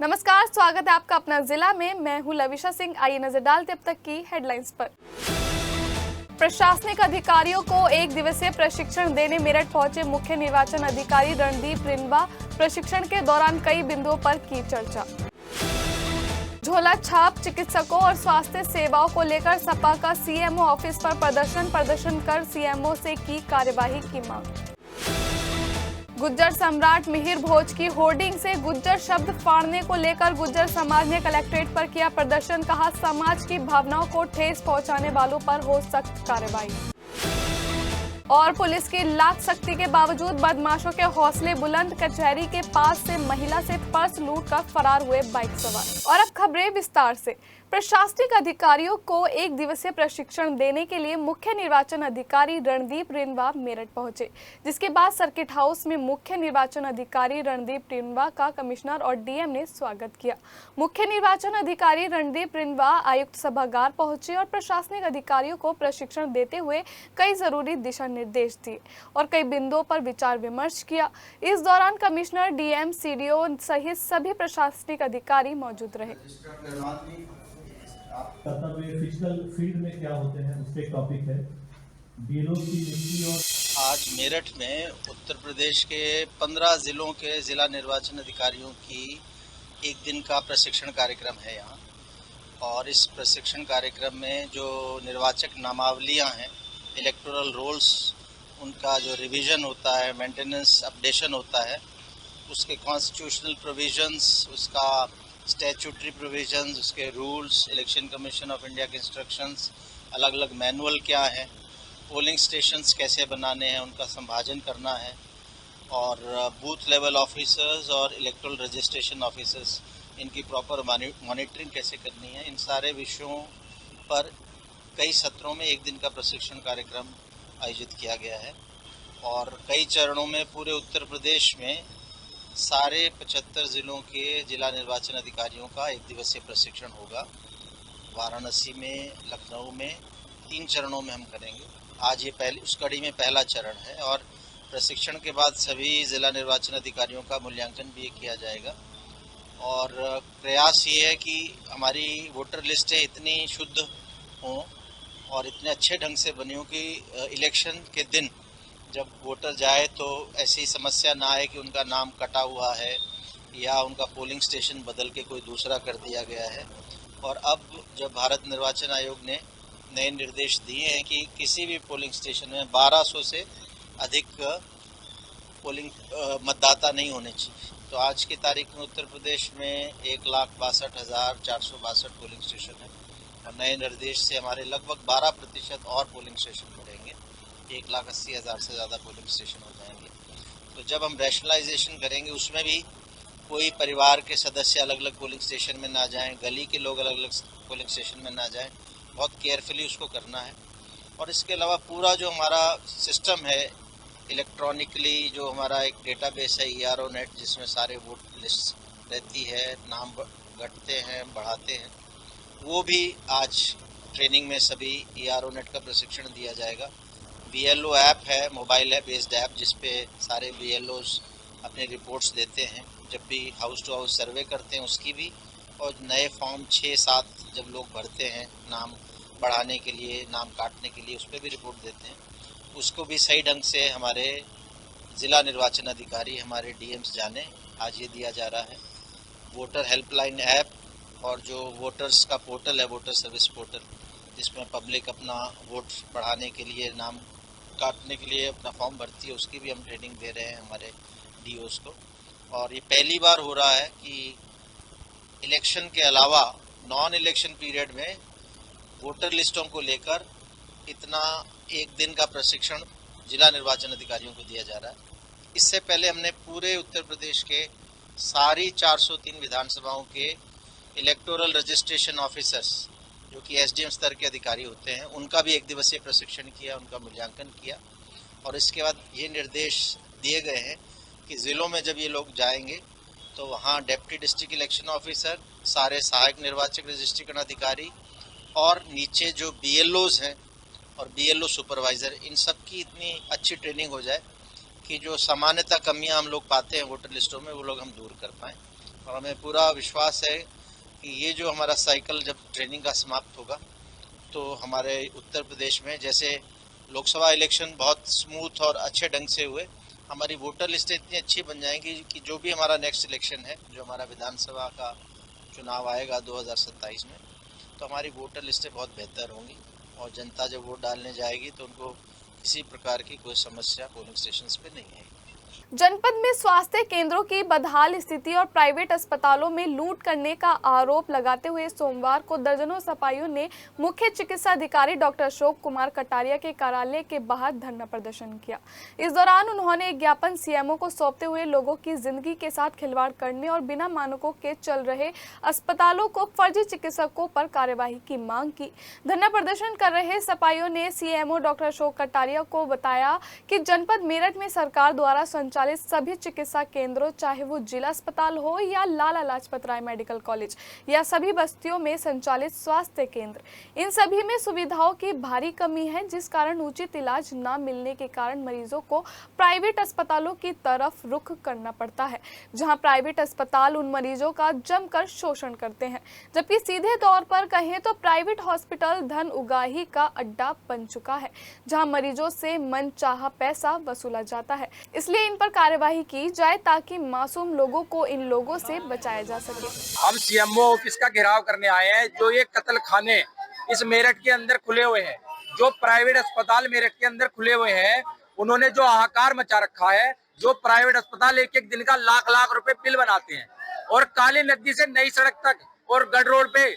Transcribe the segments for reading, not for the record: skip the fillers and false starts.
नमस्कार, स्वागत है आपका अपना जिला में। मैं हूं लविशा सिंह। आइए नजर डालते अब तक की हेडलाइंस पर। प्रशासनिक अधिकारियों को एक दिवसीय प्रशिक्षण देने मेरठ पहुंचे मुख्य निर्वाचन अधिकारी रणदीप रिंगवा। प्रशिक्षण के दौरान कई बिंदुओं पर की चर्चा। झोला छाप चिकित्सकों और स्वास्थ्य सेवाओं को लेकर सपा का सीएमओ ऑफिस पर प्रदर्शन कर सीएमओ से की कार्यवाही की मांग। गुज्जर सम्राट मिहिर भोज की होर्डिंग से गुज्जर शब्द फाड़ने को लेकर गुज्जर समाज ने कलेक्ट्रेट पर किया प्रदर्शन। कहा, समाज की भावनाओं को ठेस पहुंचाने वालों पर हो सख्त कार्रवाई। और पुलिस की लाख सख्ती के बावजूद बदमाशों के हौसले बुलंद। कचहरी के पास से महिला से पर्स लूट कर फरार हुए बाइक सवार। और अब खबरें विस्तार से। प्रशासनिक अधिकारियों को एक दिवसीय प्रशिक्षण देने के लिए मुख्य निर्वाचन अधिकारी रणदीप रिंगवा मेरठ पहुंचे, जिसके बाद सर्किट हाउस में मुख्य निर्वाचन अधिकारी रणदीप रिंगवा का कमिश्नर और डीएम ने स्वागत किया। मुख्य निर्वाचन अधिकारी रणदीप रिंगवा आयुक्त सभागार पहुंचे और प्रशासनिक अधिकारियों को प्रशिक्षण देते हुए कई जरूरी दिशा निर्देश दिए और कई बिंदुओं पर विचार विमर्श किया। इस दौरान कमिश्नर, डीएम, सीडीओ सहित सभी प्रशासनिक अधिकारी मौजूद रहे। कर्तव्य फिजिकल फील्ड में क्या होते हैं उसके टॉपिक है बीएलओ की नियुक्ति। और आज मेरठ में उत्तर प्रदेश के 15 जिलों के जिला निर्वाचन अधिकारियों की एक दिन का प्रशिक्षण कार्यक्रम है यहाँ। और इस प्रशिक्षण कार्यक्रम में जो निर्वाचक नामावलियाँ हैं, इलेक्टोरल रोल्स, उनका जो रिवीजन होता है, मेंटेनेंस अपडेशन होता है, उसके कॉन्स्टिट्यूशनल प्रोविजंस, उसका स्टैट्यूटरी प्रोविजंस, उसके rules, election commission of India के इंस्ट्रक्शंस, अलग अलग मैनुअल क्या है, पोलिंग स्टेशंस कैसे बनाने हैं, उनका संभाजन करना है, और बूथ लेवल ऑफिसर्स और इलेक्टोरल रजिस्ट्रेशन ऑफिसर्स, इनकी प्रॉपर मॉनिटरिंग कैसे करनी है। इन सारे विषयों पर कई सत्रों में एक दिन का प्रशिक्षण कार्यक्रम आयोजित किया गया है और कई चरणों में पूरे उत्तर प्रदेश में सारे 75 जिलों के जिला निर्वाचन अधिकारियों का एक दिवसीय प्रशिक्षण होगा। वाराणसी में, लखनऊ में 3 चरणों में हम करेंगे। आज ये उस कड़ी में पहला चरण है और प्रशिक्षण के बाद सभी जिला निर्वाचन अधिकारियों का मूल्यांकन भी किया जाएगा। और प्रयास ये है कि हमारी वोटर लिस्टें इतनी शुद्ध हों और इतने अच्छे ढंग से बनी हो कि इलेक्शन के दिन जब वोटर जाए तो ऐसी समस्या ना आए कि उनका नाम कटा हुआ है या उनका पोलिंग स्टेशन बदल के कोई दूसरा कर दिया गया है। और अब जब भारत निर्वाचन आयोग ने नए निर्देश दिए हैं कि किसी भी पोलिंग स्टेशन में 1200 से अधिक पोलिंग मतदाता नहीं होने चाहिए। तो आज की तारीख में उत्तर प्रदेश में 1,62,462 पोलिंग स्टेशन है और नए निर्देश से हमारे लगभग 12% और पोलिंग स्टेशन बढ़ेंगे। 1,80,000 से ज़्यादा पोलिंग स्टेशन हो जाएंगे। तो जब हम रैशनलाइजेशन करेंगे उसमें भी कोई परिवार के सदस्य अलग अलग पोलिंग स्टेशन में ना जाएं, गली के लोग अलग अलग पोलिंग स्टेशन में ना जाएं, बहुत केयरफुली उसको करना है। और इसके अलावा पूरा जो हमारा सिस्टम है इलेक्ट्रॉनिकली, जो हमारा एक डेटाबेस है ERO नेट, जिसमें सारे वोट लिस्ट रहती है, नाम घटते हैं, बढ़ाते हैं, वो भी आज ट्रेनिंग में सभी ERO नेट का प्रशिक्षण दिया जाएगा। BLO ऐप है, मोबाइल ऐप बेस्ड ऐप, जिस पे सारे BLOs अपने रिपोर्ट्स देते हैं। जब भी हाउस टू हाउस सर्वे करते हैं उसकी भी, और नए फॉर्म 6-7 जब लोग भरते हैं नाम बढ़ाने के लिए, नाम काटने के लिए, उस पर भी रिपोर्ट देते हैं। उसको भी सही ढंग से हमारे ज़िला निर्वाचन अधिकारी, हमारे DMs जाने, आज ये दिया जा रहा है। वोटर हेल्पलाइन ऐप और जो वोटर्स का पोर्टल है, वोटर सर्विस पोर्टल, जिसमें पब्लिक अपना वोट बढ़ाने के लिए, नाम काटने के लिए अपना फॉर्म भरती है, उसकी भी हम ट्रेनिंग दे रहे हैं हमारे DOs को। और ये पहली बार हो रहा है कि इलेक्शन के अलावा नॉन इलेक्शन पीरियड में वोटर लिस्टों को लेकर इतना एक दिन का प्रशिक्षण जिला निर्वाचन अधिकारियों को दिया जा रहा है। इससे पहले हमने पूरे उत्तर प्रदेश के सारी 403 विधानसभाओं के इलेक्टोरल रजिस्ट्रेशन ऑफिसर्स, जो कि SDM स्तर के अधिकारी होते हैं, उनका भी एक दिवसीय प्रशिक्षण किया, उनका मूल्यांकन किया। और इसके बाद ये निर्देश दिए गए हैं कि ज़िलों में जब ये लोग जाएंगे तो वहाँ डिप्टी डिस्ट्रिक्ट इलेक्शन ऑफिसर, सारे सहायक निर्वाचक रजिस्ट्रेशन अधिकारी और नीचे जो BLOs हैं और BLO सुपरवाइज़र, इन सब की इतनी अच्छी ट्रेनिंग हो जाए कि जो सामान्यतः कमियां हम लोग पाते हैं वोटर लिस्टों में, वो लोग हम दूर कर पाएँ। और हमें पूरा विश्वास है कि ये जो हमारा साइकिल जब ट्रेनिंग का समाप्त होगा तो हमारे उत्तर प्रदेश में जैसे लोकसभा इलेक्शन बहुत स्मूथ और अच्छे ढंग से हुए, हमारी वोटर लिस्टें इतनी अच्छी बन जाएंगी कि जो भी हमारा नेक्स्ट इलेक्शन है, जो हमारा विधानसभा का चुनाव आएगा 2027 में, तो हमारी वोटर लिस्टें बहुत बेहतर होंगी और जनता जब वोट डालने जाएगी तो उनको किसी प्रकार की कोई समस्या पोलिंग स्टेशंस पे नहीं आएगी। जनपद में स्वास्थ्य केंद्रों की बदहाल स्थिति और प्राइवेट अस्पतालों में लूट करने का आरोप लगाते हुए सोमवार को दर्जनों सफाइयों ने मुख्य चिकित्सा अधिकारी डॉक्टर अशोक कुमार कटारिया के कार्यालय के बाहर धरना प्रदर्शन किया। इस दौरान उन्होंने एक ज्ञापन सीएमओ को सौंपते हुए लोगों की जिंदगी के साथ खिलवाड़ करने और बिना मानकों के चल रहे अस्पतालों को फर्जी चिकित्सकों पर कार्यवाही की मांग की। धरना प्रदर्शन कर रहे सफाइयों ने सीएमओ डॉक्टर अशोक कटारिया को बताया कि जनपद मेरठ में सरकार द्वारा संचालित सभी चिकित्सा केंद्रों, चाहे वो जिला अस्पताल हो या लाला लाजपत राय मेडिकल कॉलेज या सभी बस्तियों में संचालित स्वास्थ्य केंद्र, इन सभी में सुविधाओं की भारी कमी है, जिस कारण उचित इलाज न मिलने के कारण मरीजों को प्राइवेट अस्पतालों की तरफ रुख करना पड़ता है, जहां प्राइवेट अस्पताल उन मरीजों का जमकर शोषण करते हैं, जबकि सीधे तौर पर कहें तो प्राइवेट हॉस्पिटल धन उगाही का अड्डा बन चुका है, जहां मरीजों से मनचाहा पैसा वसूला जाता है। इसलिए इन पर कार्यवाही की जाए ताकि मासूम लोगों को इन लोगों से बचाया जा सके। हम सीएमओ ऑफिस का घेराव करने आए हैं। जो ये कत्ल खाने इस मेरठ के अंदर खुले हुए हैं, जो प्राइवेट अस्पताल मेरठ के अंदर खुले हुए हैं, उन्होंने जो हाहाकार मचा रखा है। जो प्राइवेट अस्पताल एक एक दिन का लाख लाख रुपए बिल बनाते हैं और काली नदी से नई सड़क तक और गढ़ रोड पे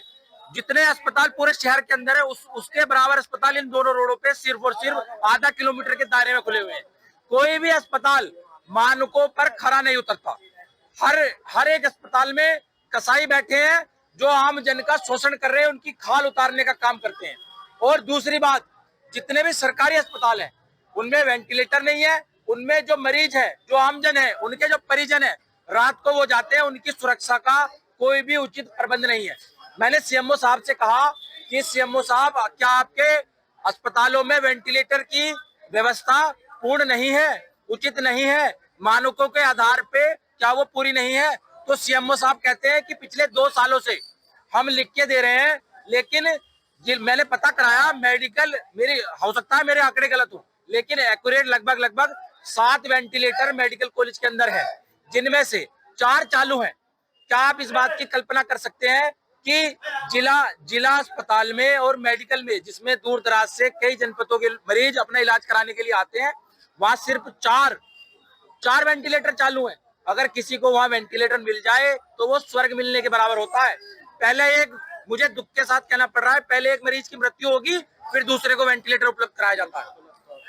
जितने अस्पताल पूरे शहर के अंदर है, उसके बराबर अस्पताल इन दोनों रोडों पे सिर्फ और सिर्फ आधा किलोमीटर के दायरे में खुले हुए हैं। कोई भी अस्पताल मानकों पर खरा नहीं उतरता। हर एक अस्पताल में कसाई बैठे हैं जो आम जन का शोषण कर रहे हैं, उनकी खाल उतारने का काम करते हैं। और दूसरी बात, जितने भी सरकारी अस्पताल हैं उनमें वेंटिलेटर नहीं है, उनमें जो मरीज है, जो आमजन है, उनके जो परिजन है, रात को वो जाते हैं, उनकी सुरक्षा का कोई भी उचित प्रबंध नहीं है। मैंने सीएमओ साहब से कहा कि सीएमओ साहब, क्या आपके अस्पतालों में वेंटिलेटर की व्यवस्था पूर्ण नहीं है, उचित नहीं है, मानकों के आधार पे क्या वो पूरी नहीं है? तो सीएमओ साहब कहते हैं कि पिछले 2 सालों से हम लिख के दे रहे हैं, लेकिन मैंने पता कराया, मेडिकल मेरी हो सकता है मेरे आंकड़े गलत हो, लेकिन एक्यूरेट लगभग 7 वेंटिलेटर मेडिकल कॉलेज के अंदर है, जिनमें से 4 चालू हैं। क्या आप इस बात की कल्पना कर सकते हैं कि जिला अस्पताल में और मेडिकल में, जिसमें दूर दराज से कई जनपदों के मरीज अपना इलाज कराने के लिए आते हैं, वहां सिर्फ 4 वेंटिलेटर चालू हैं। अगर किसी को वहां वेंटिलेटर मिल जाए तो वो स्वर्ग मिलने के बराबर होता है। मुझे दुख के साथ कहना पड़ रहा है, पहले एक मरीज की मृत्यु होगी, फिर दूसरे को वेंटिलेटर उपलब्ध कराया जाता है।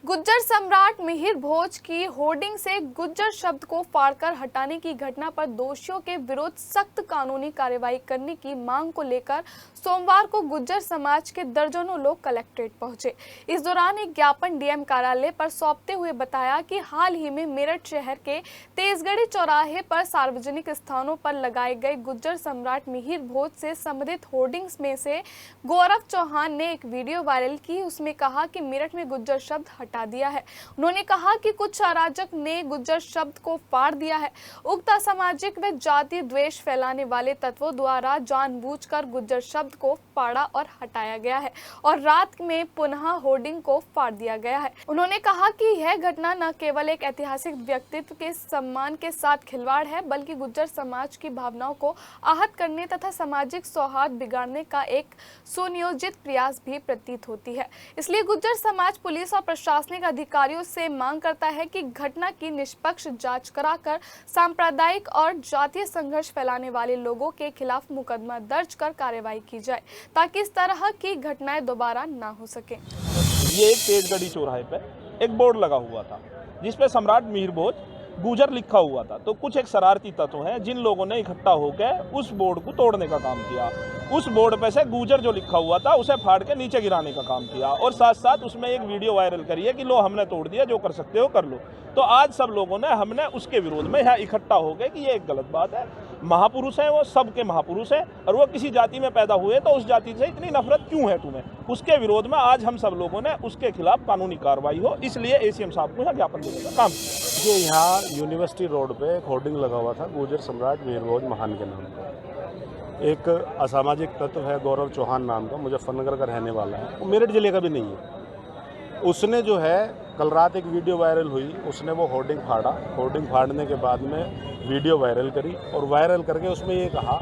गुज्जर सम्राट मिहिर भोज की होर्डिंग से गुज्जर शब्द को फाड़कर हटाने की घटना पर दोषियों के विरुद्ध सख्त कानूनी कार्रवाई करने की मांग को लेकर सोमवार को गुज्जर समाज के दर्जनों लोग कलेक्ट्रेट पहुंचे। इस दौरान एक ज्ञापन डीएम कार्यालय पर सौंपते हुए बताया कि हाल ही में मेरठ शहर के तेजगढ़ी चौराहे पर सार्वजनिक स्थानों पर लगाए गए गुज्जर सम्राट मिहिर भोज से संबंधित होर्डिंग्स में से गौरव चौहान ने एक वीडियो वायरल की। उसमें कहा कि मेरठ में गुज्जर शब्द हटा दिया है। उन्होंने कहा कि कुछ अराजक ने गुज्जर शब्द को फाड़ दिया है। उक्त असामाजिक व जाति द्वेष फैलाने वाले तत्वों द्वारा जानबूझकर गुज्जर शब्द को फाड़ा और हटाया गया है और रात में पुनः होर्डिंग को फाड़ दिया गया है। उन्होंने कहा कि यह घटना न केवल एक ऐतिहासिक व्यक्तित्व के सम्मान के साथ खिलवाड़ है, बल्कि गुज्जर समाज की भावनाओं को आहत करने तथा सामाजिक सौहार्द बिगाड़ने का एक सुनियोजित प्रयास भी प्रतीत होती है। इसलिए गुज्जर समाज पुलिस और प्रशासनिक अधिकारियों से मांग करता है कि घटना की निष्पक्ष जांच कराकर सांप्रदायिक और जातीय संघर्ष फैलाने वाले लोगों के खिलाफ मुकदमा दर्ज कर कार्रवाई की जाए, ताकि इस तरह की घटनाएं दोबारा ना हो सके। ये एक तेजगढ़ी चौराहे पे एक बोर्ड लगा हुआ था जिसपे सम्राट मिहिर भोज गुजर लिखा हुआ था। तो कुछ एक शरारती तत्व हैं जिन लोगों ने इकट्ठा होकर उस बोर्ड को तोड़ने का काम किया। उस बोर्ड पे से गुजर जो लिखा हुआ था उसे फाड़ के नीचे गिराने का काम किया और साथ साथ उसमें एक वीडियो वायरल करी है कि लो हमने तोड़ दिया, जो कर सकते हो कर लो। तो आज सब लोगों ने हमने उसके विरोध में यहाँ इकट्ठा हो गए कि ये एक गलत बात है। महापुरुष है वो, सबके महापुरुष है, और वो किसी जाति में पैदा हुए तो उस जाति से इतनी नफरत क्यों है तुम्हें? उसके विरोध में आज हम सब लोगों ने उसके खिलाफ कानूनी कार्रवाई हो, इसलिए एसीएम साहब को यहाँ ज्ञापन देने का काम किया। देखिए, यहाँ यूनिवर्सिटी रोड पे एक होर्डिंग लगा हुआ था गुर्जर सम्राट मीर भोज महान के नाम पर। एक असामाजिक तत्व है गौरव चौहान नाम का, मुजफ्फरनगर का रहने वाला है, वो मेरठ जिले का भी नहीं है। उसने जो है कल रात एक वीडियो वायरल हुई, उसने वो होर्डिंग फाड़ा। होर्डिंग फाड़ने के बाद में वीडियो वायरल करी और वायरल करके उसमें ये कहा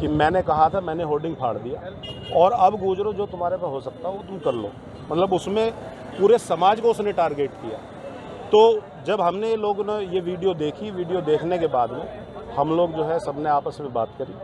कि मैंने कहा था, मैंने होर्डिंग फाड़ दिया और अब गुजरो जो तुम्हारे पे हो सकता है वो तुम कर लो। मतलब उसमें पूरे समाज को उसने टारगेट किया। तो जब हमने ये लोग ने ये वीडियो देखी, वीडियो देखने के बाद में हम लोग जो है सबने आपस में बात करी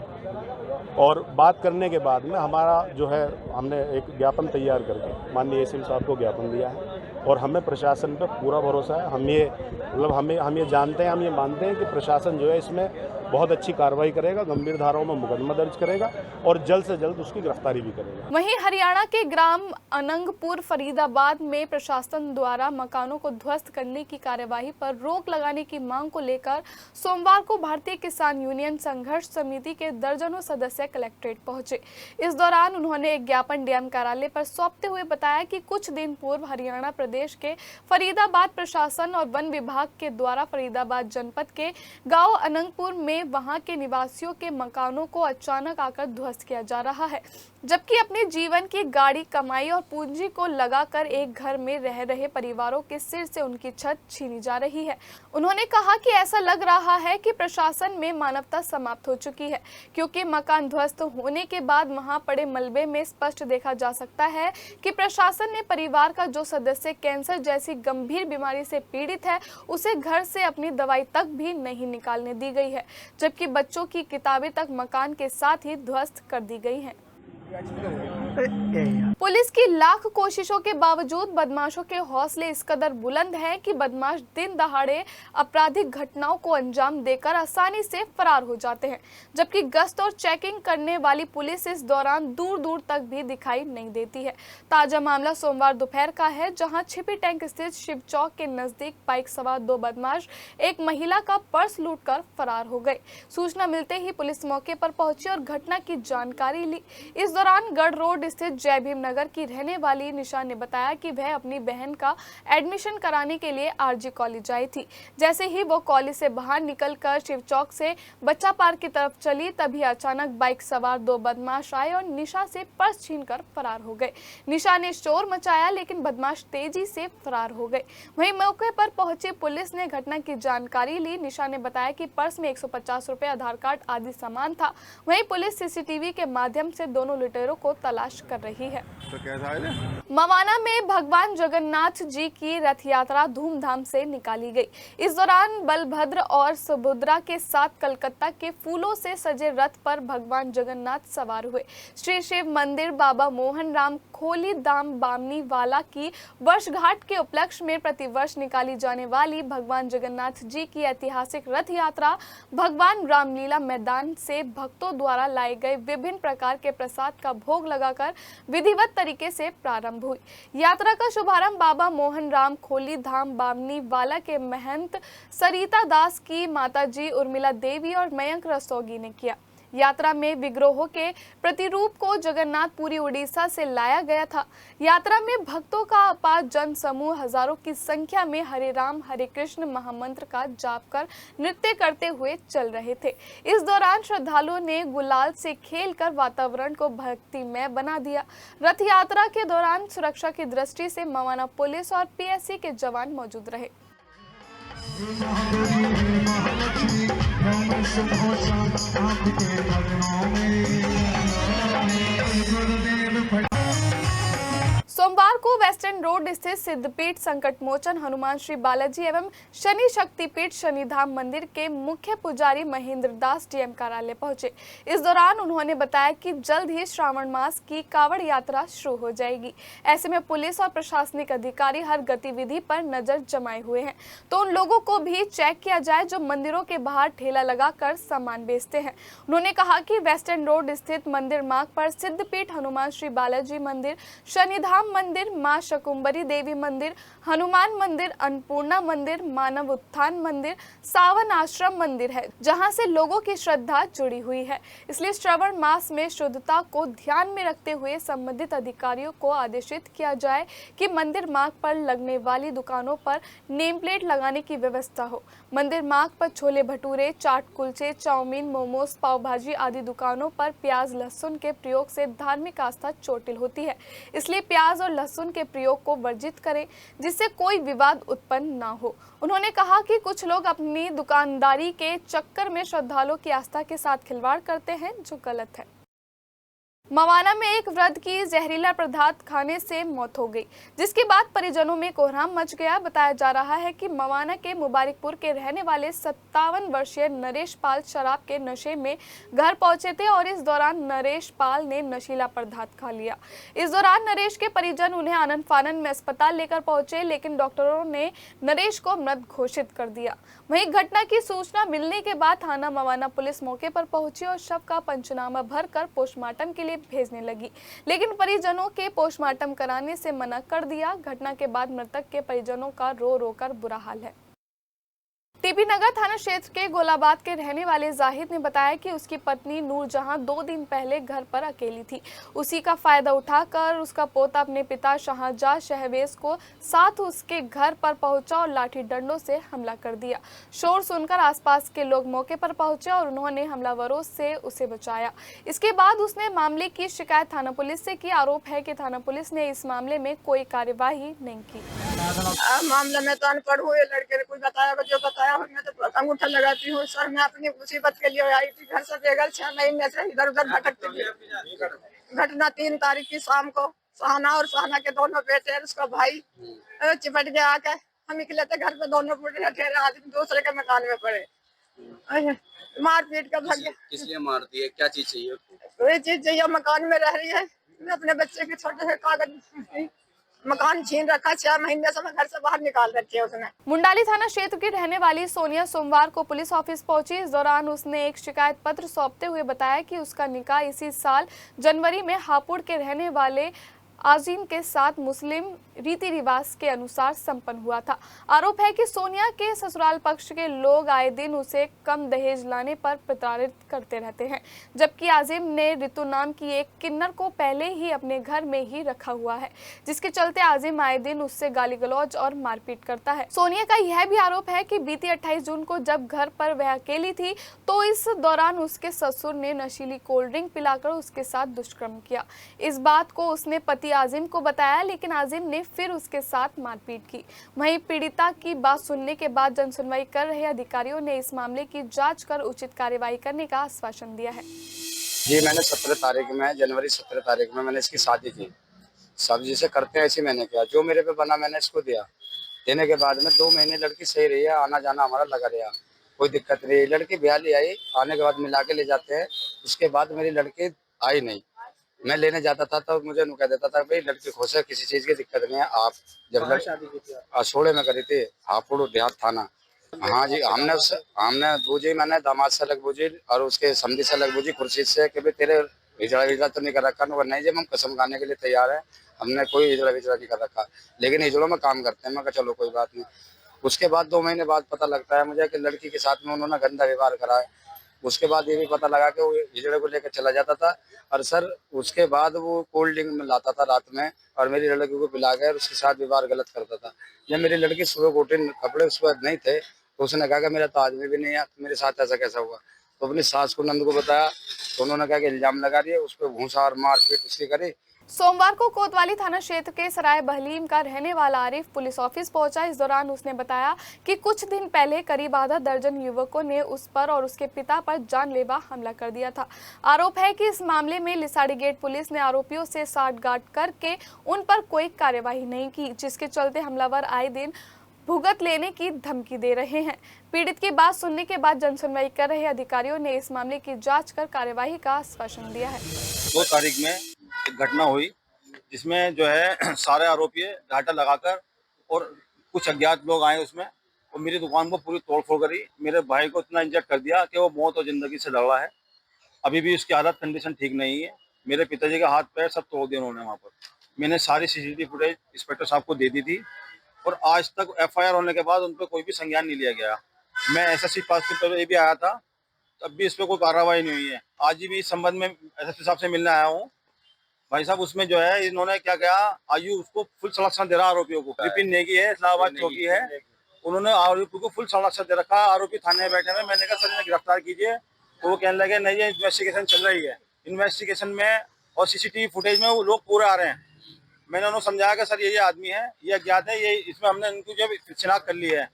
और बात करने के बाद में हमारा जो है हमने एक ज्ञापन तैयार करके माननीय एसएम साहब को ज्ञापन दिया है और हमें प्रशासन पे पूरा भरोसा है। हम ये जानते हैं, हम ये मानते हैं कि प्रशासन जो है इसमें बहुत अच्छी कार्रवाई करेगा, गंभीर धाराओं में मुकदमा दर्ज करेगा और जल्द से जल्द उसकी गिरफ्तारी भी करेगा। वहीं हरियाणा के ग्राम अनंगपुर फरीदाबाद में प्रशासन द्वारा मकानों को ध्वस्त करने की कार्यवाही पर रोक लगाने की मांग को लेकर सोमवार को भारतीय किसान यूनियन संघर्ष समिति के दर्जनों सदस्य कलेक्ट्रेट पहुंचे। इस दौरान उन्होंने एक ज्ञापन डीएम कार्यालय पर सौंपते हुए बताया कि कुछ दिन पूर्व हरियाणा प्रदेश के फरीदाबाद प्रशासन और वन विभाग के द्वारा फरीदाबाद जनपद के गांव अनंगपुर में वहां के निवासियों के मकानों को अचानक आकर ध्वस्त किया जा रहा है, जबकि अपने जीवन की गाड़ी, कमाई और पूंजी को लगाकर एक घर में रह रहे परिवारों के सिर से उनकी छत छीनी जा रही है। उन्होंने कहा कि ऐसा लग रहा है कि प्रशासन में मानवता समाप्त हो चुकी है, क्योंकि मकान ध्वस्त होने के बाद वहां पड़े मलबे में स्पष्ट देखा जा सकता है कि प्रशासन ने परिवार का जो सदस्य कैंसर जैसी गंभीर बीमारी से पीड़ित है उसे घर से अपनी दवाई तक भी नहीं निकालने दी गई है, जबकि बच्चों की किताबें तक मकान के साथ ही ध्वस्त कर दी गई हैं। पुलिस की लाख कोशिशों के बावजूद बदमाशों के हौसले इस कदर बुलंद हैं कि बदमाश दिन दहाड़े आपराधिक घटनाओं को अंजाम देकर आसानी से फरार हो जाते हैं, जबकि गश्त और चेकिंग करने वाली पुलिस इस दौरान दूर दूर तक भी दिखाई नहीं देती है। ताजा मामला सोमवार दोपहर का है, जहां छिपी टैंक स्थित शिव चौक के नजदीक बाइक सवार दो बदमाश एक महिला का पर्स लूटकर फरार हो गए। सूचना मिलते ही पुलिस मौके पर पहुंची और घटना की जानकारी ली। इस दौरान गढ़ रोड स्थित जय भीम नगर की रहने वाली निशा ने बताया कि वह अपनी बहन का एडमिशन कराने के लिए आरजी कॉलेज आई थी। जैसे ही वो कॉलेज से बाहर निकलकर शिव चौक से बच्चा पार्क की तरफ चली, तभी अचानक बाइक सवार दो बदमाश आए और निशा से पर्स छीनकर फरार हो गए। निशा ने शोर मचाया, लेकिन बदमाश तेजी से फरार हो गए। वहीं मौके पर पहुंची पुलिस ने घटना की जानकारी ली। निशा ने बताया कि पर्स में 150 रुपए, आधार कार्ड आदि सामान था। वहीं पुलिस सीसीटीवी के माध्यम से दोनों लुटेरों को तलाश कर रही है। तो कैसा है? मवाना में भगवान जगन्नाथ जी की रथ यात्रा धूमधाम से निकाली गई। इस दौरान बलभद्र और सुभद्रा के साथ कलकत्ता के फूलों से सजे रथ पर भगवान जगन्नाथ सवार हुए। श्री शिव मंदिर बाबा मोहन राम खोली धाम बामनी वाला की वर्षगांठ के उपलक्ष्य में प्रतिवर्ष निकाली जाने वाली भगवान जगन्नाथ जी की ऐतिहासिक रथ यात्रा भगवान रामलीला मैदान से भक्तों द्वारा लाए गए विभिन्न प्रकार के प्रसाद का भोग लगाकर विधिवत तरीके से प्रारंभ हुई। यात्रा का शुभारंभ बाबा मोहन राम खोली धाम बामनी वाला के महंत सरिता दास की माताजी उर्मिला देवी और मयंक रस्तोगी ने किया। यात्रा में विग्रहों के प्रतिरूप को जगन्नाथपुरी उड़ीसा से लाया गया था। यात्रा में भक्तों का अपार जन समूह हजारों की संख्या में हरे राम हरे कृष्ण महामंत्र का जाप कर नृत्य करते हुए चल रहे थे। इस दौरान श्रद्धालुओं ने गुलाल से खेलकर वातावरण को भक्तिमय बना दिया। रथ यात्रा के दौरान सुरक्षा की दृष्टि से मवाना पुलिस और पीएससी के जवान मौजूद रहे। सोमवार को वेस्टर्न रोड स्थित सिद्धपीठ संकट मोचन हनुमान श्री बालाजी एवं शनि शक्तिपीठ शनिधाम मंदिर के मुख्य पुजारी महेंद्र दास डीएम कार्यालय पहुंचे। इस दौरान उन्होंने बताया कि जल्द ही श्रावण मास की कावड़ यात्रा शुरू हो जाएगी। ऐसे में पुलिस और प्रशासनिक अधिकारी हर गतिविधि पर नजर जमाए हुए हैं, तो उन लोगों को भी चेक किया जाए जो मंदिरों के बाहर ठेला लगाकर सामान बेचते हैं। उन्होंने कहा कि वेस्टर्न रोड स्थित मंदिर मार्ग पर सिद्धपीठ हनुमान श्री बालाजी मंदिर, शनिधाम मंदिर, मां मां शकुंभरी देवी मंदिर, हनुमान मंदिर, अन्नपूर्णा मंदिर, मानव उत्थान मंदिर, सावन आश्रम मंदिर है, जहां से लोगों की श्रद्धा जुड़ी हुई है। इसलिए श्रावण मास में शुद्धता को ध्यान में रखते हुए संबंधित अधिकारियों को आदेशित किया जाए कि मंदिर मार्ग पर लगने वाली दुकानों पर नेम प्लेट लगाने की व्यवस्था हो। मंदिर मार्ग पर छोले भटूरे, चाट, कुलचे, चाउमीन, मोमोज, पाव भाजी आदि दुकानों पर प्याज लहसुन के प्रयोग से धार्मिक आस्था चोटिल होती है। इसलिए प्याज और लहसुन के प्रयोग को वर्जित करें, जिससे कोई विवाद उत्पन्न ना हो। उन्होंने कहा कि कुछ लोग अपनी दुकानदारी के चक्कर में श्रद्धालुओं की आस्था के साथ खिलवाड़ करते हैं, जो गलत है। मवाना में एक वृद्ध की जहरीला पदार्थ खाने से मौत हो गई, जिसके बाद परिजनों में कोहराम मच गया। बताया जा रहा है कि मवाना के मुबारकपुर के रहने वाले 57 वर्षीय नरेश पाल शराब के नशे में घर पहुंचे थे और इस दौरान नरेश पाल ने नशीला पदार्थ खा लिया। इस दौरान नरेश के परिजन उन्हें आनन फानन में अस्पताल लेकर पहुंचे, लेकिन डॉक्टरों ने नरेश को मृत घोषित कर दिया। वहीं घटना की सूचना मिलने के बाद थाना मवाना पुलिस मौके पर पहुंची और शव का पंचनामा भरकर पोस्टमार्टम के लिए भेजने लगी, लेकिन परिजनों के पोस्टमार्टम कराने से मना कर दिया। घटना के बाद मृतक के परिजनों का रो रो कर बुरा हाल है। टीपी नगर थाना क्षेत्र के गोलाबाद के रहने वाले जाहिद ने बताया कि उसकी पत्नी नूरजहां 2 दिन पहले घर पर अकेली थी। उसी का फायदा उठाकर उसका पोता अपने पिता शाहजहां शहवेज को साथ उसके घर पर पहुंचा और लाठी डंडों से हमला कर दिया। शोर सुनकर आसपास के लोग मौके पर पहुंचे और उन्होंने हमलावरों से उसे बचाया। इसके बाद उसने मामले की शिकायत थाना पुलिस से की। आरोप है कि थाना पुलिस ने इस मामले में कोई कार्यवाही नहीं की। मामले में तो अनपढ़ हुए लड़के ने कुछ बताया, जो बताया मैं तो अंगूठा लगाती हूँ। सर मैं अपनी मुसीबत के लिए आई थी, घर से बेघर 6 महीने से इधर उधर भटकती थी। घटना 3 तारीख की शाम को सहाना और सहाना के दोनों बेटे और उसका भाई चिपट गया आके। हम निकले थे घर पे, दोनों बूढ़े ठहरे आदमी दूसरे के मकान में पड़े। मार पीट कर भाग गया। किस लिए मारती है, क्या चीज चाहिए? वही चीज चाहिए, मकान में रह रही है। मैं अपने बच्चे के छोटे से कागज मकान छीन रखा, 6 महीने से मैं घर से बाहर निकाल रखी है उसने। मुंडाली थाना क्षेत्र की रहने वाली सोनिया सोमवार को पुलिस ऑफिस पहुंची। इस दौरान उसने एक शिकायत पत्र सौंपते हुए बताया कि उसका निकाह इसी साल जनवरी में हापुड़ के रहने वाले आजीम के साथ मुस्लिम रीति रिवाज के अनुसार संपन्न हुआ था। आरोप है कि सोनिया के ससुराल पक्ष के लोग आए दिन उसे कम दहेज लाने पर प्रताड़ित करते रहते हैं, जबकि आजिम ने ऋतु नाम की एक किन्नर को पहले ही अपने घर में ही रखा हुआ है, जिसके चलते आजिम आए दिन उससे गाली गलौज और मारपीट करता है। सोनिया का यह भी आरोप है कि बीती 28 जून को जब घर पर वह अकेली थी तो इस दौरान उसके ससुर ने नशीली कोल्ड ड्रिंक पिलाकर उसके साथ दुष्कर्म किया। इस बात को उसने पति आजिम को बताया, लेकिन आजिम ने फिर उसके साथ मारपीट की। वहीं पीड़िता की बात सुनने के बाद जनसुनवाई कर रहे अधिकारियों ने इस मामले की जांच कर उचित कार्यवाही करने का आश्वासन दिया है। जी मैंने 17 तारीख में, जनवरी 17 तारीख में मैंने इसकी शादी की। सब जिसे करते हैं ऐसे मैंने किया, जो मेरे पे बना मैंने इसको दिया। देने के बाद में 2 महीने लड़की सही रही है, आना जाना हमारा लगा रहा, कोई दिक्कत नहीं। लड़की ब्याह ले आई, आने के बाद मिला के ले जाते हैं। उसके बाद मेरी लड़की आई नहीं। मैं लेने जाता था तो मुझे कह देता था भाई लड़की खुश है, किसी चीज की दिक्कत नहीं है। आप जब अशोड़े में करी थी, हापुड़ देहात थाना। हाँ जी, हमने बूझी, मैंने दामाद से अलग बूझी और उसके समझी से अलग बूझी, खुर्शीद से कि भाई तेरे हिजड़ा तो नहीं कर रखा। नहीं जब हम कसम खाने के लिए तैयार है, हमने कोई हिजड़ा नहीं कर रखा, लेकिन हिजड़ों में काम करते हैं। मैं कहा चलो कोई बात नहीं। उसके बाद 2 महीने बाद पता लगता है मुझे कि लड़की के साथ में उन्होंने गंदा व्यवहार करा है। उसके बाद ये भी पता लगा कि वो हिजड़े को लेकर चला जाता था और सर उसके बाद वो कोल्ड ड्रिंक में लाता था रात में और मेरी लड़की को पिला कर उसके साथ व्यवहार गलत करता था। जब मेरी लड़की सुबह को उठी, कपड़े उस पर नहीं थे, तो उसने कहा कि मेरा तो आदमी भी नहीं है, मेरे साथ ऐसा कैसा हुआ। तो अपनी सास को नंद को बताया तो उन्होंने कहा कि इल्जाम लगा रही है, उस पर भूसा और मारपीट उसकी करी। सोमवार को कोतवाली थाना क्षेत्र के सराय बहलीम का रहने वाला आरिफ पुलिस ऑफिस पहुंचा। इस दौरान उसने बताया कि कुछ दिन पहले करीब आधा दर्जन युवकों ने उस पर और उसके पिता पर जानलेवा हमला कर दिया था। आरोप है कि इस मामले में लिसाड़ी गेट पुलिस ने आरोपियों से साठगांठ करके उन पर कोई कार्यवाही नहीं की, जिसके चलते हमलावर आए दिन भुगत लेने की धमकी दे रहे हैं। पीड़ित की बात सुनने के बाद जनसुनवाई कर रहे अधिकारियों ने इस मामले की जांच कर कार्यवाही का आश्वासन दिया है। 2 तारीख में एक घटना हुई जिसमें जो है सारे आरोपी घाटा लगाकर और कुछ अज्ञात लोग आए उसमें और मेरी दुकान को पूरी तोड़फोड़ करी। मेरे भाई को इतना इंजर्ड कर दिया कि वो मौत और जिंदगी से लड़ रहा है। अभी भी उसकी हालत कंडीशन ठीक नहीं है। मेरे पिताजी का हाथ पैर सब तोड़ दिया उन्होंने वहाँ पर। मैंने सारी CCTV फुटेज इंस्पेक्टर साहब को दे दी थी और आज तक FIR होने के बाद उन पर कोई भी संज्ञान नहीं लिया गया। मैं SSC पास पे भी आया था, तब भी इस पर कोई कार्रवाई नहीं हुई है। आज भी इस संबंध में SSP साहब से मिलने आया हूँ। भाई साहब उसमें जो है इन्होंने क्या किया, आयु उसको फुल संरक्षण दे रहा आरोपियों को। विपिन नेगी है, इस्लामाबाद चौकी है, उन्होंने आरोपी को फुल संरक्षण दे रखा। आरोपी थाने में बैठे हुए, मैंने कहा सर इन्हें गिरफ्तार कीजिए, तो वो कहने लगे नहीं ये इन्वेस्टिगेशन चल रही है। इन्वेस्टिगेशन में और CCTV फुटेज में वो लोग पूरे आ रहे हैं। मैंने उन्हें समझाया कि सर ये आदमी है, ये अज्ञात है, ये इसमें हमने इनको जो शिनाख्त कर ली है।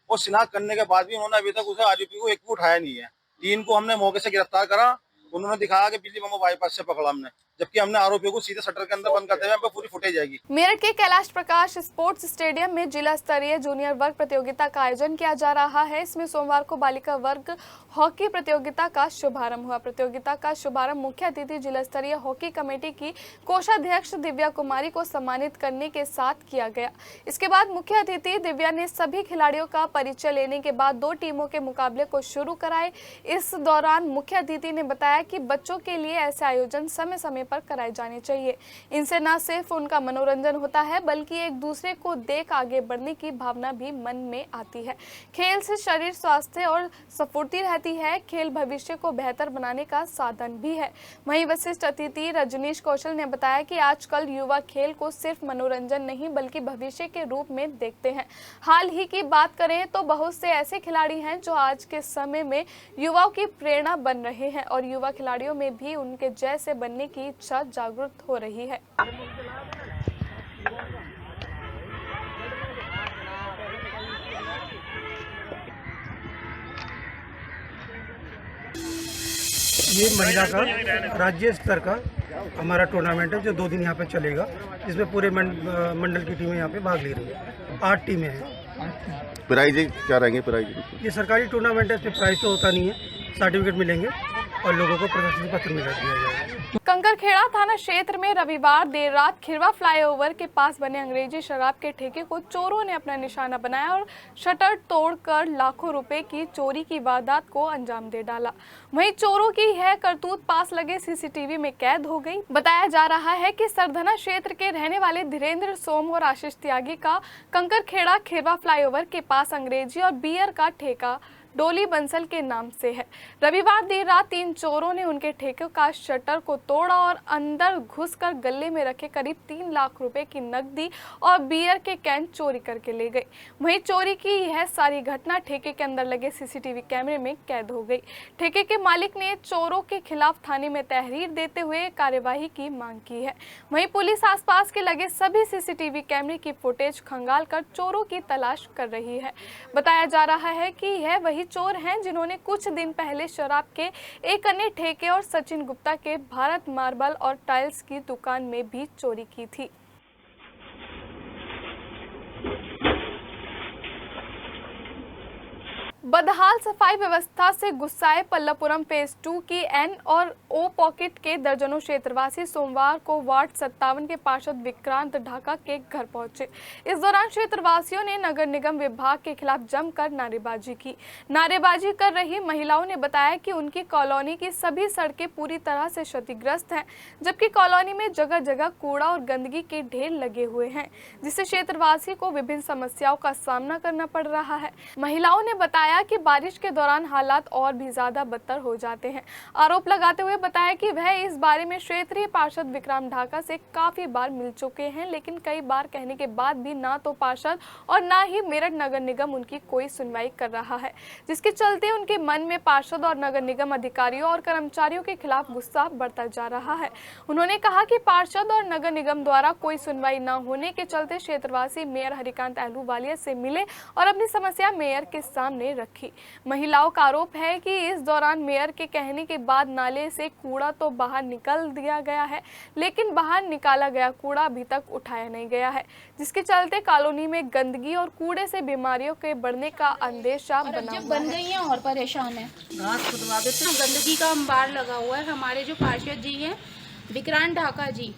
और शिनाख्त करने के बाद भी उन्होंने अभी तक उसे आरोपी को एक भी उठाया नहीं है। 3 को हमने मौके से गिरफ्तार करा, उन्होंने दिखाया कि बिजली बम्बो बाईपास से पकड़ा हमने, जबकि हमने आरोपियों को सीधे शटर के अंदर बंद करते हुए पूरी फुटेज जाएगी। मेरठ के कैलाश प्रकाश स्पोर्ट्स स्टेडियम में जिला स्तरीय जूनियर वर्ग प्रतियोगिता का आयोजन किया जा रहा है। इसमें सोमवार को बालिका वर्ग हॉकी प्रतियोगिता का शुभारंभ हुआ। प्रतियोगिता का शुभारंभ मुख्य अतिथि जिला स्तरीय हॉकी कमेटी की कोषाध्यक्ष दिव्या कुमारी को सम्मानित करने के साथ किया गया। इसके बाद मुख्य अतिथि दिव्या ने सभी खिलाड़ियों का परिचय लेने के बाद 2 टीमों के मुकाबले को शुरू कराए। इस दौरान मुख्य अतिथि ने बताया कि बच्चों के लिए ऐसे आयोजन समय समय पर कराए जाने चाहिए। इनसे न सिर्फ उनका मनोरंजन होता है बल्कि एक दूसरे को देख आगे बढ़ने की भावना भी मन में आती है। खेल से शरीर स्वास्थ्य और स्फूर्ति रहती है। खेल भविष्य को बेहतर बनाने का साधन भी है। वहीं वरिष्ठ अतिथि रजनीश कौशल ने बताया कि आजकल युवा खेल को सिर्फ मनोरंजन नहीं बल्कि भविष्य के रूप में देखते हैं। हाल ही की बात करें तो बहुत से ऐसे खिलाड़ी हैं जो आज के समय में युवाओं की प्रेरणा बन रहे हैं और युवा खिलाड़ियों में भी उनके जैसे बनने की इच्छा जागृत हो रही है। ये महिला का राज्य स्तर का हमारा टूर्नामेंट है जो 2 दिन यहाँ पे चलेगा, जिसमें पूरे मंडल की टीमें यहाँ पे भाग ले रही है। 8 टीमें हैं। प्राइज क्या रहेंगे? प्राइज ये सरकारी टूर्नामेंट है, इसमें प्राइज तो होता नहीं है, सर्टिफिकेट मिलेंगे और लोगों को प्रशस्ति पत्र मिला दिया जाएगा। कंकरखेड़ा थाना क्षेत्र में रविवार देर रात खिरवा फ्लाईओवर के पास बने अंग्रेजी शराब के ठेके को चोरों ने अपना निशाना बनाया और शटर तोड़कर लाखों रुपए की चोरी की वारदात को अंजाम दे डाला। वहीं चोरों की यह करतूत पास लगे CCTV में कैद हो गई। बताया जा रहा है कि सरधना क्षेत्र के रहने वाले धीरेन्द्र सोम और आशीष त्यागी का कंकरखेड़ा खिरवा फ्लाईओवर के पास अंग्रेजी और बियर का ठेका डोली बंसल के नाम से है। रविवार देर रात 3 चोरों ने उनके ठेके का शटर को तोड़ा और अंदर घुसकर गले में रखे करीब 3 लाख रुपए की नकदी और बियर के कैन चोरी करके ले गए। वहीं चोरी की यह सारी घटना ठेके के अंदर लगे CCTV कैमरे में कैद हो गई। ठेके के मालिक ने चोरों के खिलाफ थाने में तहरीर देते हुए कार्यवाही की मांग की है। वहीं पुलिस आसपास के लगे सभी CCTV कैमरे की फुटेज खंगाल कर चोरों की तलाश कर रही है। बताया जा रहा है कि यह वही चोर हैं जिन्होंने कुछ दिन पहले शराब के एक अन्य ठेके और सचिन गुप्ता के भारत मार्बल और टाइल्स की दुकान में भी चोरी की थी। बदहाल सफाई व्यवस्था से गुस्साए पल्लवपुरम फेज 2 की N और O पॉकेट के दर्जनों क्षेत्रवासी सोमवार को वार्ड 57 के पार्षद विक्रांत ढाका के घर पहुंचे। इस दौरान क्षेत्रवासियों ने नगर निगम विभाग के खिलाफ जमकर नारेबाजी की। नारेबाजी कर रही महिलाओं ने बताया कि उनकी कॉलोनी की सभी सड़कें पूरी तरह से क्षतिग्रस्त हैं, जबकि कॉलोनी में जगह जगह कूड़ा और गंदगी के ढेर लगे हुए हैं, जिससे क्षेत्रवासी को विभिन्न समस्याओं का सामना करना पड़ रहा है। महिलाओं ने बताया कि बारिश के दौरान हालात और भी ज्यादा बदतर हो जाते हैं। आरोप लगाते हुए बताया कि वह इस बारे में क्षेत्रीय पार्षद विक्रांत ढाका से काफी बार मिल चुके हैं, लेकिन कई बार कहने के बाद भी ना तो पार्षद और ना ही मेरठ नगर निगम उनकी कोई सुनवाई कर रहा है, जिसके चलते उनके मन में पार्षद और नगर निगम अधिकारियों और कर्मचारियों के खिलाफ गुस्सा बढ़ता जा रहा है। उन्होंने कहा कि पार्षद और नगर निगम द्वारा कोई सुनवाई न होने के चलते क्षेत्रवासी मेयर हरिकांत अहलूवालिया से मिले और अपनी समस्या मेयर के सामने रखी। महिलाओं का आरोप है कि इस दौरान मेयर के कहने के बाद नाले से कूड़ा तो बाहर निकल दिया गया है, लेकिन बाहर निकाला गया कूड़ा अभी तक उठाया नहीं गया है, जिसके चलते कॉलोनी में गंदगी और कूड़े से बीमारियों के बढ़ने का अंदेशा बन गई है और परेशान है। घास खुदवा देते हैं, गंदगी का अंबार लगा हुआ है। हमारे जो पार्षद जी हैं विक्रांत ढाका जी,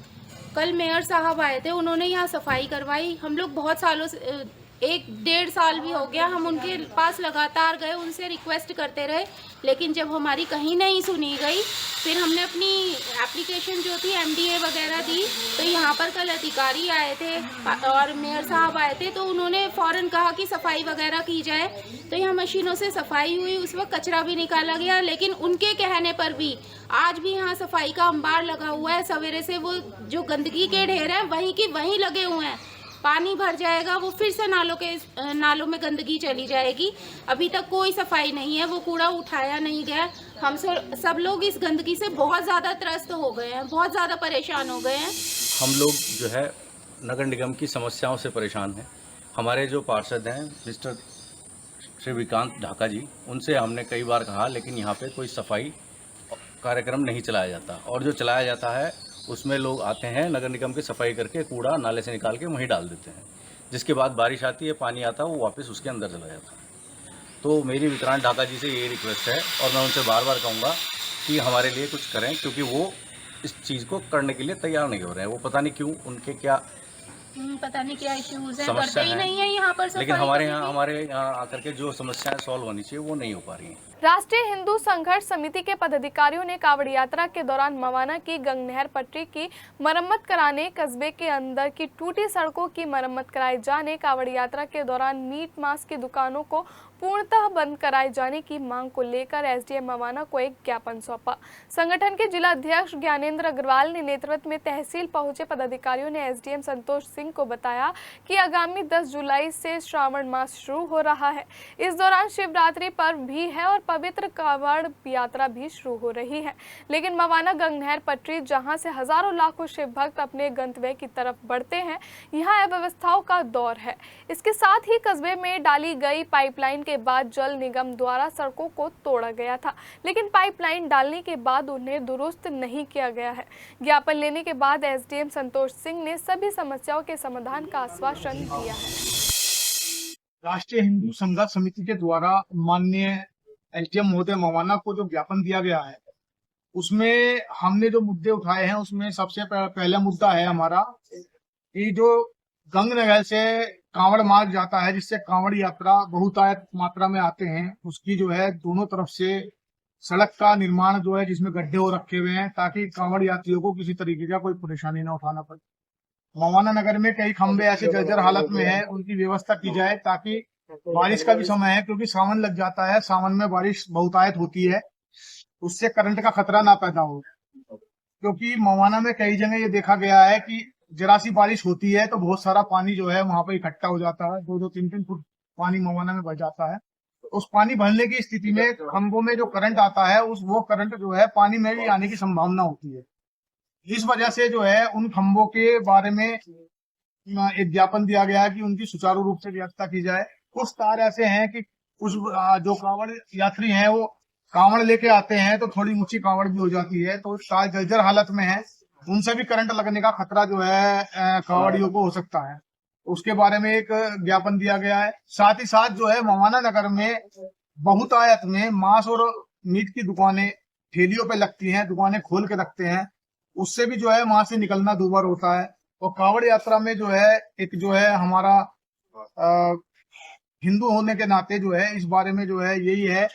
कल मेयर साहब आए थे, उन्होंने यहाँ सफाई करवाई। हम लोग बहुत सालों से एक 1.5 साल भी हो गया, हम उनके पास लगातार गए, उनसे रिक्वेस्ट करते रहे, लेकिन जब हमारी कहीं नहीं सुनी गई, फिर हमने अपनी एप्लीकेशन जो थी MDA वगैरह दी। तो यहाँ पर कल अधिकारी आए थे और मेयर साहब आए थे, तो उन्होंने फ़ौरन कहा कि सफाई वगैरह की जाए। तो यहाँ मशीनों से सफाई हुई, उस वक्त कचरा भी निकाला गया, लेकिन उनके कहने पर भी आज भी यहाँ सफाई का अंबार लगा हुआ है। सवेरे से वो जो गंदगी के ढेर हैं वहीं की वहीं लगे हुए हैं। पानी भर जाएगा, वो फिर से नालों में गंदगी चली जाएगी। अभी तक कोई सफाई नहीं है, वो कूड़ा उठाया नहीं गया। हम सब लोग इस गंदगी से बहुत ज़्यादा त्रस्त हो गए हैं, बहुत ज़्यादा परेशान हो गए हैं। हम लोग जो है नगर निगम की समस्याओं से परेशान हैं। हमारे जो पार्षद हैं मिस्टर श्री विक्रांत ढाका जी, उनसे हमने कई बार कहा, लेकिन यहाँ पे कोई सफाई कार्यक्रम नहीं चलाया जाता, और जो चलाया जाता है उसमें लोग आते हैं नगर निगम की सफाई करके कूड़ा नाले से निकाल के वहीं डाल देते हैं, जिसके बाद बारिश आती है, पानी आता है, वो वापस उसके अंदर चला जाता है। तो मेरी विक्रांत ढाका जी से ये रिक्वेस्ट है, और मैं उनसे बार बार कहूँगा कि हमारे लिए कुछ करें, क्योंकि वो इस चीज़ को करने के लिए तैयार नहीं हो रहे हैं। वो पता नहीं क्यों, उनके क्या पता नहीं क्या इश्यूज है, समस्या करते ही है। नहीं है यहाँ पर सफाई। लेकिन हमारे यहाँ आकर के जो समस्याएं सॉल्व होनी चाहिए वो नहीं हो पा रही हैं। राष्ट्रीय हिंदू संघर्ष समिति के पदाधिकारियों ने कावड़ यात्रा के दौरान मवाना की गंग नहर पटरी की मरम्मत कराने, कस्बे के अंदर की टूटी सड़कों की मरम्मत कराए जाने, कावड़ यात्रा के दौरान मीट मांस की दुकानों को पूर्णतः बंद कराए जाने की मांग को लेकर एसडीएम मवाना को एक ज्ञापन सौंपा। संगठन के जिला अध्यक्ष ज्ञानेंद्र अग्रवाल ने नेतृत्व में तहसील पहुंचे पदाधिकारियों ने एसडीएम संतोष सिंह को बताया कि आगामी 10 जुलाई से श्रावण मास शुरू हो रहा है। इस दौरान शिवरात्रि पर्व भी है और पवित्र कावड़ यात्रा भी शुरू हो रही है, लेकिन मवाना गंग नहर पटरी, जहां से हजारों लाखों शिव भक्त अपने गंतव्य की तरफ बढ़ते हैं, यहां अव्यवस्थाओं का दौर है। इसके साथ ही कस्बे में डाली गई पाइपलाइन के बाद जल निगम द्वारा सड़कों को तोड़ा गया था, लेकिन पाइपलाइन डालने के बाद उन्हें दुरुस्त नहीं किया गया है। ज्ञापन लेने के बाद एसडीएम संतोष सिंह ने सभी समस्याओं के समाधान का आश्वासन दिया है। राष्ट्रीय हिंदू संघर्ष समिति के द्वारा माननीय एसडीएम महोदय मवाना को जो ज्ञापन दिया गया है, उसमें हमने जो मुद्दे उठाए हैं, उसमें सबसे पहला मुद्दा है हमारा कि जो गंग नहर से कांवड़ मार्ग जाता है, जिससे कांवड़ यात्रा बहुतायत मात्रा में आते हैं, उसकी जो है दोनों तरफ से सड़क का निर्माण जो है, जिसमें गड्ढे हो रखे हुए हैं, ताकि कांवड़ यात्रियों को किसी तरीके का कोई परेशानी न उठाना पड़े। मवाना नगर में कई खंबे ऐसे जर्जर हालत में है, उनकी व्यवस्था की जाए, ताकि बारिश का भी समय है, क्योंकि सावन लग जाता है, सावन में बारिश बहुतायत होती है, उससे करंट का खतरा ना पैदा हो। क्योंकि मवाना में कई जगह ये देखा गया है कि जरा सी बारिश होती है तो बहुत सारा पानी जो है वहां पर इकट्ठा हो जाता है, 2-3 फुट पानी मवाना में भर जाता है। उस पानी भरने की स्थिति में खंभों में जो करंट आता है, वो करंट जो है पानी में भी आने की संभावना होती है। इस वजह से जो है उन खंभों के बारे में एक ज्ञापन दिया गया है कि उनकी सुचारू रूप से व्यवस्था की जाए। कुछ तार ऐसे हैं कि कुछ जो कांवड़ यात्री हैं वो कांवड़ लेके आते हैं तो थोड़ी ऊंची कांवड़ भी हो जाती है, तो तार जर्जर हालत में है, उनसे भी करंट लगने का खतरा जो है कांवड़ियों को हो सकता है। उसके बारे में एक ज्ञापन दिया गया है। साथ ही साथ जो है मवाना नगर में बहुतायत में मांस और मीट की दुकानें ठेलियों पे लगती हैं, दुकानें खोल के रखते हैं, उससे भी जो है वहां से निकलना दूभर होता है। और कांवड़ यात्रा में जो है एक जो है हमारा हिंदू होने के नाते जो है इस बारे में जो है यही है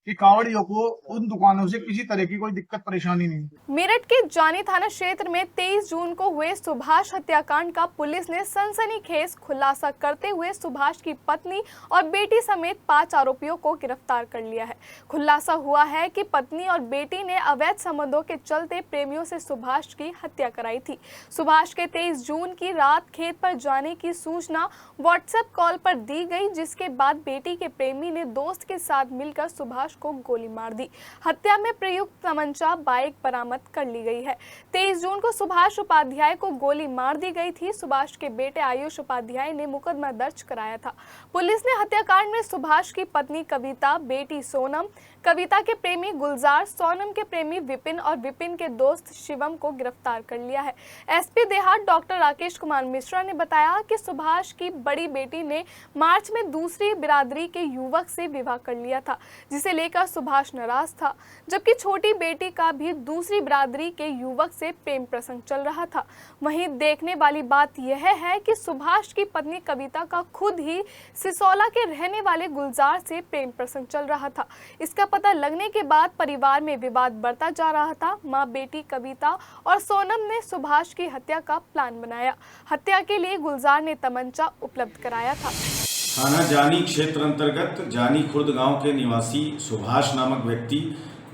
कि कांवड़ियों को उन दुकानों से किसी तरह की कोई दिक्कत परेशानी नहीं। मेरठ के जानी थाना क्षेत्र में 23 जून को हुए सुभाष हत्याकांड का पुलिस ने सनसनीखेज खुलासा करते हुए सुभाष की पत्नी और बेटी समेत 5 आरोपियों को गिरफ्तार कर लिया है। खुलासा हुआ है कि पत्नी और बेटी ने अवैध संबंधों के चलते प्रेमियों से सुभाष की हत्या कराई थी। सुभाष के 23 जून की रात खेत पर जाने की सूचना व्हाट्सएप कॉल पर दी गई, जिसके बाद बेटी के प्रेमी ने दोस्त के साथ मिलकर सुभाष को गोली मार दी। हत्या में प्रयुक्त तमंचा बाइक बरामद कर ली गई है। 23 जून को सुभाष उपाध्याय को गोली मार दी गई थी। सुभाष के बेटे आयुष उपाध्याय ने मुकदमा दर्ज कराया था। पुलिस ने हत्याकांड में सुभाष की पत्नी कविता, बेटी सोनम, कविता के प्रेमी गुलजार, सोनम के प्रेमी विपिन और विपिन के दोस्त शिवम को गिरफ्तार कर लिया है। एसपी देहात डॉक्टर राकेश कुमार मिश्रा ने बताया कि सुभाष की बड़ी बेटी ने मार्च में दूसरी बिरादरी के युवक से विवाह कर लिया था, जिसे लेकर सुभाष नाराज था, जबकि छोटी बेटी का भी दूसरी बिरादरी के युवक से प्रेम प्रसंग चल रहा था। वहीं देखने वाली बात यह है कि सुभाष की पत्नी कविता का खुद ही सिसौला के रहने वाले गुलजार से प्रेम प्रसंग चल रहा था। इसका पता लगने के बाद परिवार में विवाद बढ़ता जा रहा था। मां बेटी कविता और सोनम ने सुभाष की हत्या का प्लान बनाया। हत्या के लिए गुलजार ने तमंचा उपलब्ध कराया था। थाना जानी क्षेत्र अंतर्गत जानी खुर्द गांव के निवासी सुभाष नामक व्यक्ति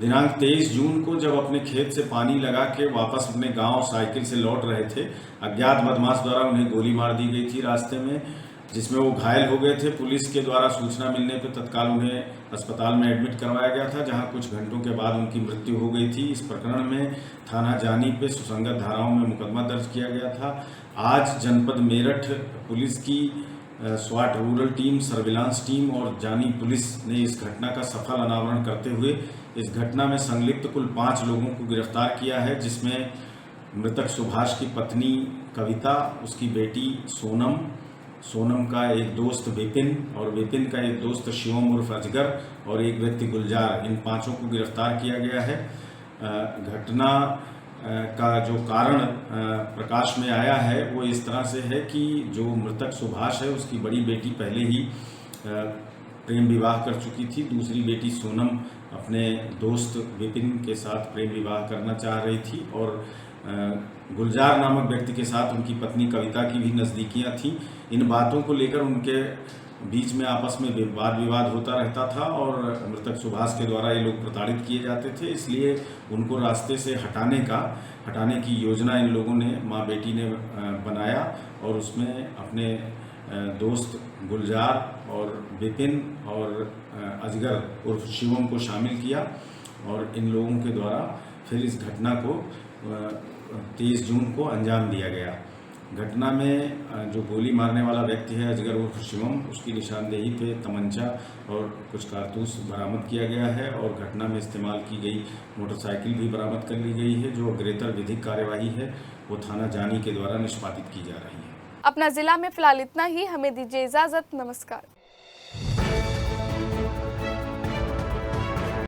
दिनांक 23 जून को जब अपने खेत से पानी लगा के वापस अपने गांव साइकिल से लौट रहे थे, अज्ञात बदमाश द्वारा उन्हें गोली मार दी गई थी रास्ते में, जिसमें वो घायल हो गए थे। पुलिस के द्वारा सूचना मिलने पर तत्काल उन्हें अस्पताल में एडमिट करवाया गया था, जहां कुछ घंटों के बाद उनकी मृत्यु हो गई थी। इस प्रकरण में थाना जानी पे सुसंगत धाराओं में मुकदमा दर्ज किया गया था। आज जनपद मेरठ पुलिस की स्वाट रूरल टीम, सर्विलांस टीम और जानी पुलिस ने इस घटना का सफल अनावरण करते हुए इस घटना में संलिप्त कुल 5 लोगों को गिरफ्तार किया है, जिसमें मृतक सुभाष की पत्नी कविता, उसकी बेटी सोनम, सोनम का एक दोस्त विपिन और विपिन का एक दोस्त शिवम उर्फ अजगर और एक व्यक्ति गुलजार, इन 5 को गिरफ्तार किया गया है। घटना का जो कारण प्रकाश में आया है वो इस तरह से है कि जो मृतक सुभाष है उसकी बड़ी बेटी पहले ही प्रेम विवाह कर चुकी थी। दूसरी बेटी सोनम अपने दोस्त विपिन के साथ प्रेम विवाह करना चाह रही थी और गुलजार नामक व्यक्ति के साथ उनकी पत्नी कविता की भी नज़दीकियां थी। इन बातों को लेकर उनके बीच में आपस में वाद विवाद होता रहता था और मृतक सुभाष के द्वारा ये लोग प्रताड़ित किए जाते थे, इसलिए उनको रास्ते से हटाने की योजना इन लोगों ने, माँ बेटी ने बनाया और उसमें अपने दोस्त गुलजार और विपिन और अजगर उर्फ शिवम को शामिल किया और इन लोगों के द्वारा फिर इस घटना को 23 जून को अंजाम दिया गया। घटना में जो गोली मारने वाला व्यक्ति है अजगर उर्फ शिवम, उसकी निशानदेही पे तमंचा और कुछ कारतूस बरामद किया गया है और घटना में इस्तेमाल की गई मोटरसाइकिल भी बरामद कर ली गई है। जो अग्रेतर विधिक कार्यवाही है वो थाना जानी के द्वारा निष्पादित की जा रही है। अपना जिला में फिलहाल इतना ही। हमें दीजिए इजाजत। नमस्कार।